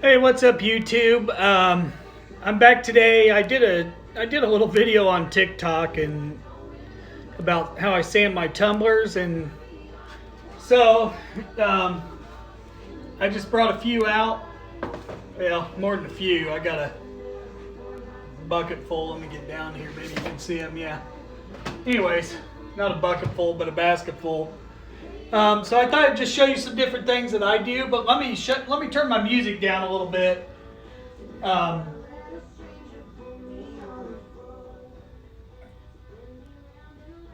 Hey, what's up, YouTube? I'm back today. I did a little video on TikTok and about how I sand my tumblers, and so I just brought a few out. Well, more than a few. I got a bucket full. Let me get down here. Maybe you can see them. Yeah. Anyways, not a bucket full, but a basket full. So I thought I'd just show you some different things that I do, but let me turn my music down a little bit.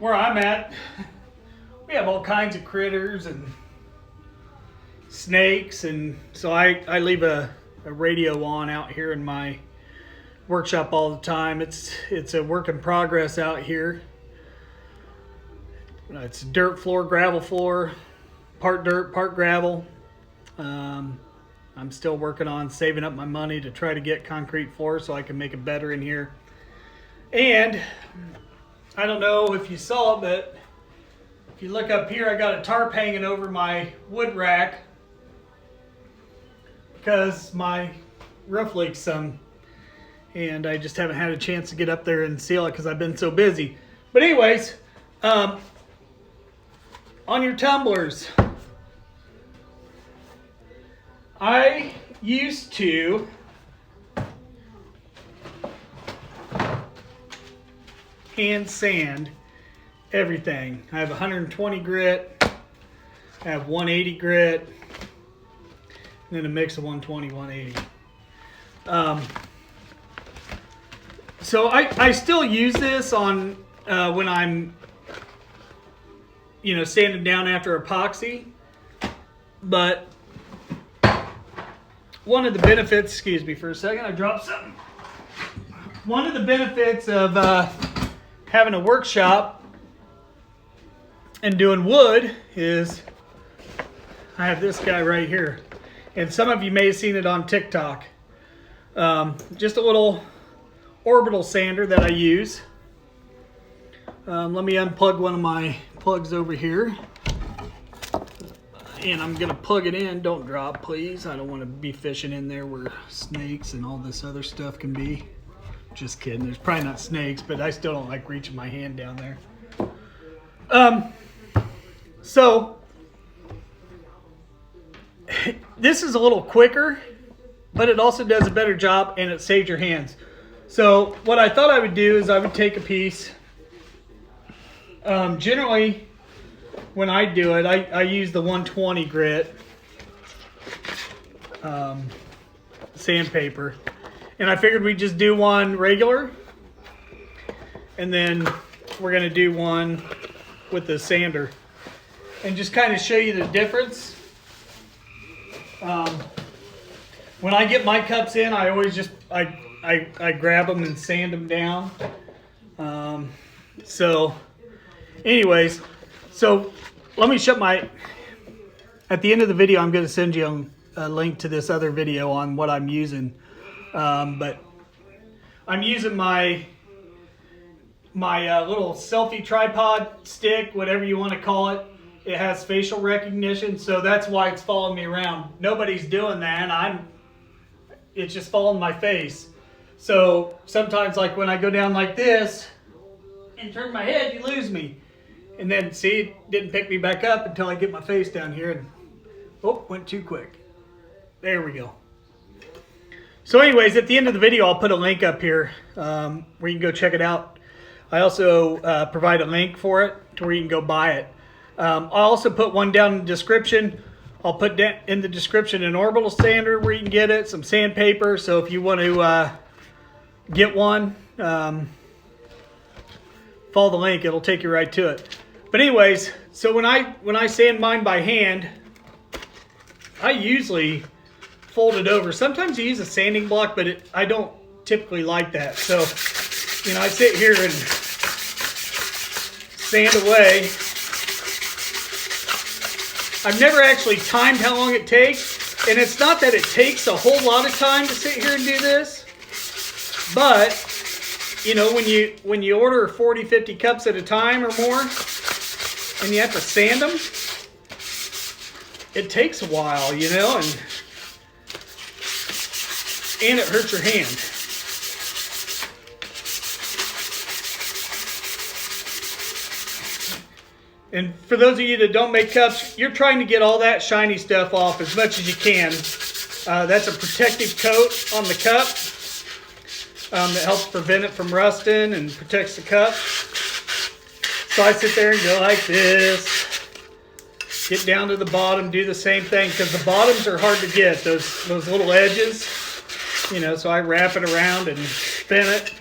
Where I'm at, we have all kinds of critters and snakes, and so I leave a radio on out here in my workshop all the time. It's a work in progress out here. It's dirt floor, gravel floor, part dirt, part gravel. I'm still working on saving up my money to try to get concrete floor so I can make it better in here. And I don't know if you saw it, but if you look up here, I got a tarp hanging over my wood rack because my roof leaks some, and I just haven't had a chance to get up there and seal it because I've been so busy. But anyways, on your tumblers, I used to hand sand everything. I have 120 grit, I have 180 grit, and then a mix of 120, 180. So I still use this on when I'm sanding down after epoxy, but one of the benefits, excuse me for a second, I dropped something. One of the benefits of having a workshop and doing wood is I have this guy right here, and some of you may have seen it on TikTok. Just a little orbital sander that I use. Let me unplug one of my plugs over here, and I'm gonna plug it in. Don't drop, please. I don't want to be fishing in there where snakes and all this other stuff can be. Just kidding, there's probably not snakes, but I still don't like reaching my hand down there. So this is a little quicker, but it also does a better job, and it saves your hands. So what I thought I would do is I would take a piece. Generally, when I do it, I use the 120 grit sandpaper, and I figured we'd just do one regular, and then we're gonna do one with the sander, and just kind of show you the difference. When I get my cups in, I always just I grab them and sand them down. So anyways, so let me shut my, at the end of the video, I'm going to send you a link to this other video on what I'm using. But I'm using my little selfie tripod stick, whatever you want to call it. It has facial recognition, so that's why it's following me around. Nobody's doing that, it's just following my face. So sometimes, like when I go down like this and turn my head, you lose me. And then, see, it didn't pick me back up until I get my face down here, and oh, went too quick. There we go. So anyways, at the end of the video, I'll put a link up here where you can go check it out. I also provide a link for it to where you can go buy it. I'll also put one down in the description. I'll put in the description an orbital sander where you can get it, some sandpaper. So if you want to get one, follow the link, it'll take you right to it. But anyways, so when I sand mine by hand, I usually fold it over. Sometimes you use a sanding block, but I don't typically like that. So, I sit here and sand away. I've never actually timed how long it takes, and it's not that it takes a whole lot of time to sit here and do this, but when you order 40, 50 cups at a time or more, and you have to sand them, it takes a while, and and it hurts your hand. And for those of you that don't make cups, you're trying to get all that shiny stuff off as much as you can. That's a protective coat on the cup that helps prevent it from rusting and protects the cup. So I sit there and go like this, get down to the bottom, do the same thing, because the bottoms are hard to get, those little edges, you know, so I wrap it around and spin it.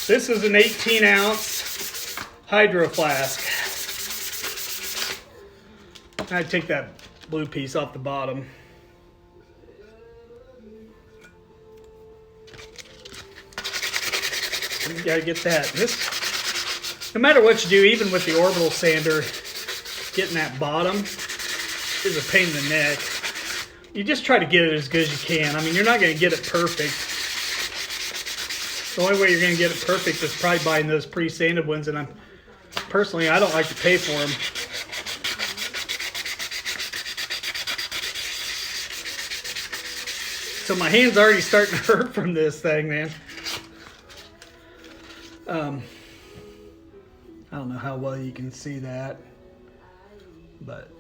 This is an 18-ounce hydro flask. I take that blue piece off the bottom. You gotta get that. This, no matter what you do, even with the orbital sander, getting that bottom is a pain in the neck. You just try to get it as good as you can. I mean, you're not gonna get it perfect. The only way you're gonna get it perfect is probably buying those pre-sanded ones, and personally, I don't like to pay for them. So my hand's already starting to hurt from this thing, man. I don't know how well you can see that, but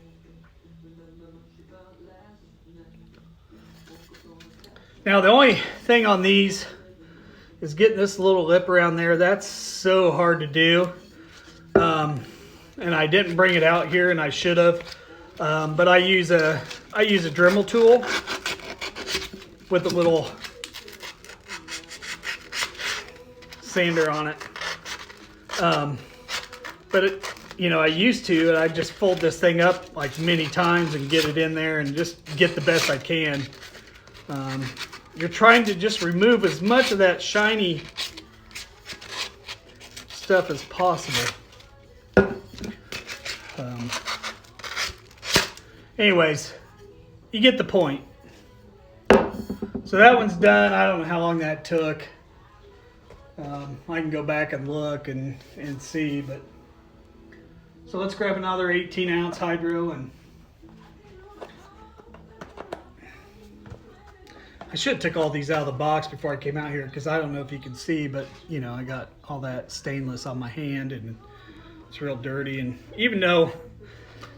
now the only thing on these is getting this little lip around there. That's so hard to do, and I didn't bring it out here, and I should have. But I use a Dremel tool with a little sander on it. But it, you know, I used to, and I just fold this thing up like many times and get it in there and just get the best I can. You're trying to just remove as much of that shiny stuff as possible. Anyways, you get the point. So that one's done. I don't know how long that took. I can go back and look and see, but so let's grab another 18-ounce hydro, and I should have took all these out of the box before I came out here, because I don't know if you can see, but you know, I got all that stainless on my hand and it's real dirty. And even though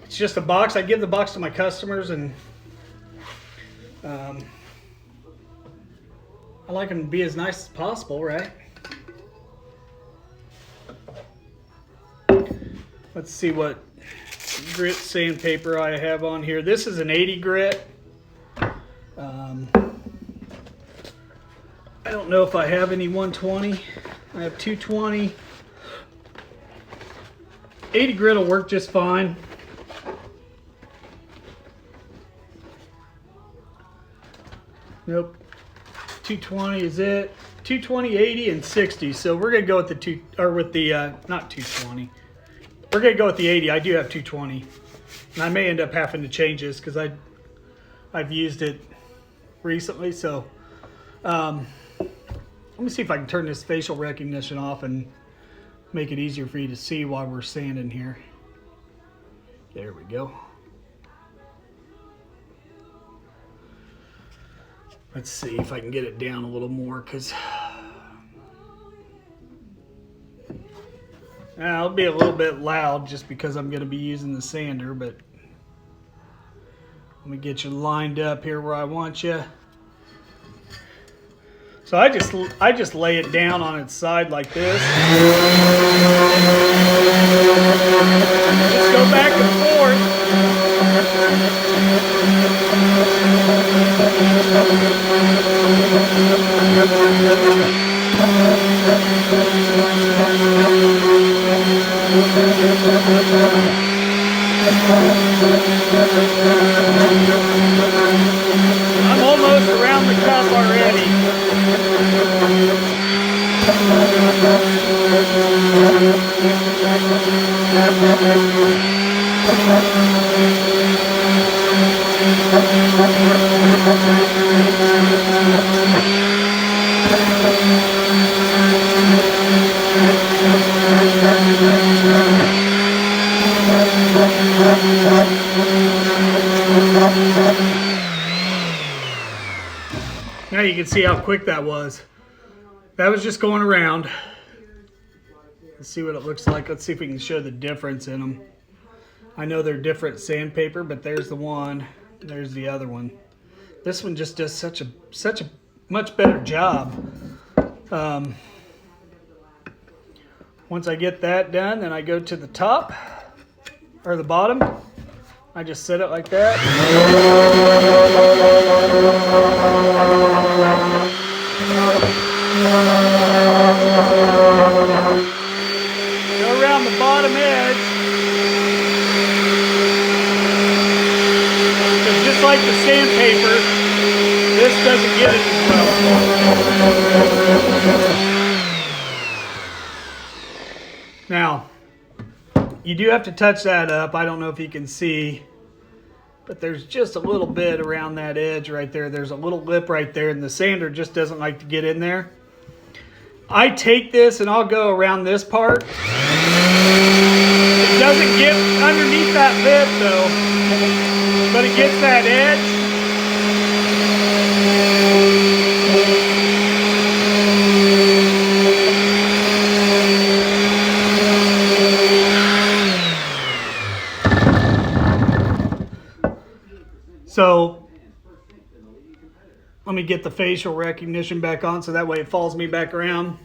it's just a box, I give the box to my customers, and I like them to be as nice as possible, right? Let's see what grit sandpaper I have on here. This is an 80 grit. I don't know if I have any 120. I have 220. 80 grit will work just fine. Nope. 220 is it. 220, 80, and 60. So we're gonna go with the not 220. We're gonna go with the 80. I do have 220, and I may end up having to change this because I've used it recently. So let me see if I can turn this facial recognition off and make it easier for you to see while we're sanding here. There we go. Let's see if I can get it down a little more, because it'll be a little bit loud just because I'm going to be using the sander, but let me get you lined up here where I want you. So I just lay it down on its side like this. Just go back and forth. I'm almost around the cup already. can see how quick that was. That was just going around. Let's see what it looks like. Let's see if we can show the difference in them. I know they're different sandpaper, but there's the one, there's the other one. This one just does such a much better job. Once I get that done, then I go to the top or the bottom. I just set it like that. Go around the bottom edge. Because just like the sandpaper, this doesn't get it as well. Now, you do have to touch that up. I don't know if you can see, but there's just a little bit around that edge right there. There's a little lip right there, and the sander just doesn't like to get in there. I take this and I'll go around this part. It doesn't get underneath that lip though, but it gets that edge. So let me get the facial recognition back on so that way it follows me back around.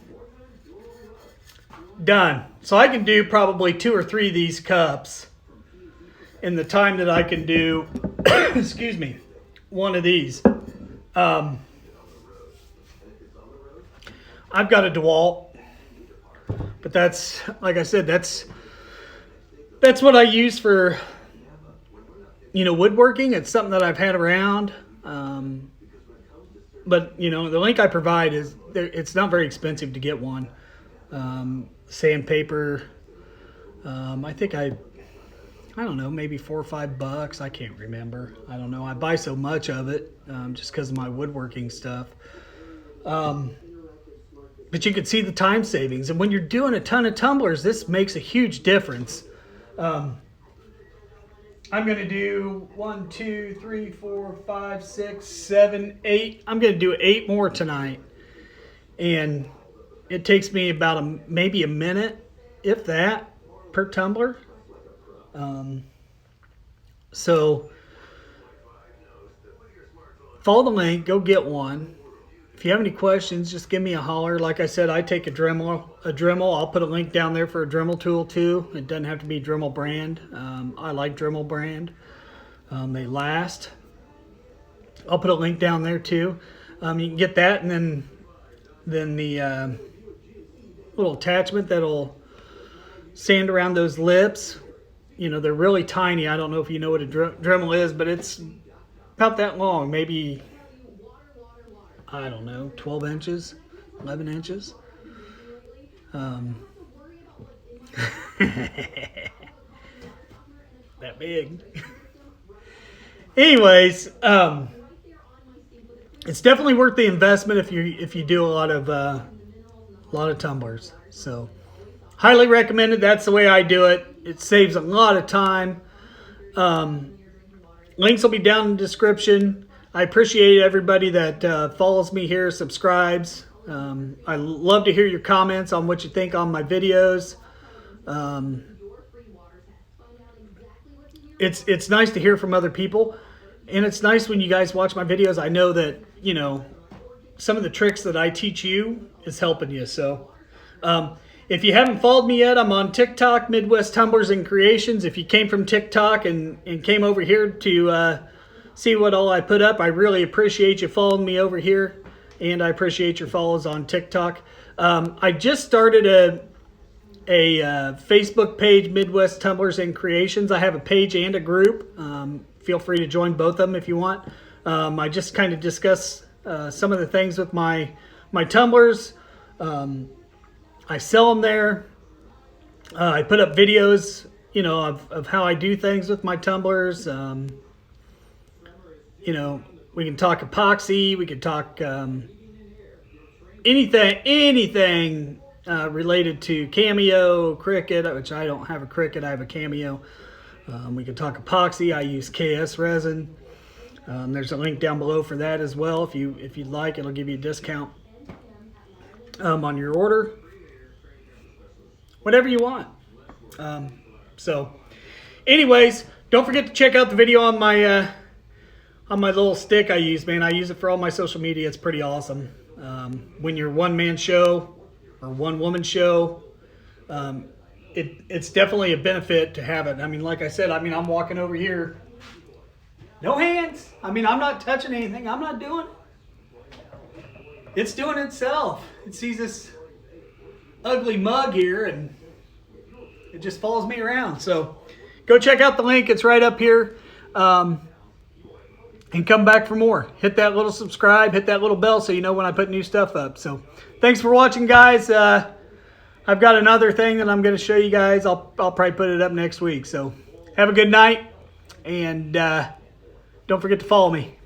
Done. So I can do probably 2 or 3 of these cups in the time that I can do, excuse me, one of these. I've got a DeWalt, but that's, like I said, that's what I use for, you know, woodworking. It's something that I've had around. But, you know, the link I provide is, it's not very expensive to get one. Sandpaper, I think I don't know, maybe $4 or $5. I can't remember. I don't know. I buy so much of it just because of my woodworking stuff. But you can see the time savings. And when you're doing a ton of tumblers, this makes a huge difference. I'm going to do 1, 2, 3, 4, 5, 6, 7, 8. I'm going to do 8 more tonight. And it takes me about maybe a minute, if that, per tumbler. So follow the link, go get one. If you have any questions, just give me a holler. Like I said, I take a Dremel. I'll put a link down there for a Dremel tool too. It doesn't have to be Dremel brand. I like Dremel brand. They last. I'll put a link down there too. You can get that, and then the little attachment that'll sand around those lips. You know, they're really tiny. I don't know if you know what a Dremel is, but it's about that long, maybe, I don't know, 12 inches, 11 inches. That big. Anyways, it's definitely worth the investment if you do a lot of tumblers. So highly recommended. That's the way I do it. It saves a lot of time. Links will be down in the description. I appreciate everybody that follows me here, subscribes. I love to hear your comments on what you think on my videos. It's nice to hear from other people, and it's nice when you guys watch my videos. I know that, you know, some of the tricks that I teach you is helping you. So if you haven't followed me yet, I'm on TikTok, Midwest Tumblers and Creations. If you came from TikTok and came over here to see what all I put up, I really appreciate you following me over here, and I appreciate your follows on TikTok. I just started a Facebook page, Midwest Tumblers and Creations. I have a page and a group. Feel free to join both of them if you want. I just kind of discuss some of the things with my tumblers. I sell them there. I put up videos, you know, of how I do things with my tumblers. You know, we can talk epoxy. We can talk anything related to Cameo, Cricut, which I don't have a Cricut. I have a Cameo. We can talk epoxy. I use KSResin. There's a link down below for that as well. If you'd like, it'll give you a discount on your order. Whatever you want. So, anyways, don't forget to check out the video on my little stick I use, man. I use it for all my social media. It's pretty awesome. When you're one-man show or one-woman show, it's definitely a benefit to have it. I mean, like I said, I'm walking over here. No hands. I'm not touching anything. I'm not doing it. It's doing itself. It sees this ugly mug here, and it just follows me around. So go check out the link. It's right up here. And come back for more. Hit that little subscribe. Hit that little bell so you know when I put new stuff up. So thanks for watching, guys. I've got another thing that I'm going to show you guys. I'll probably put it up next week. So have a good night. And don't forget to follow me.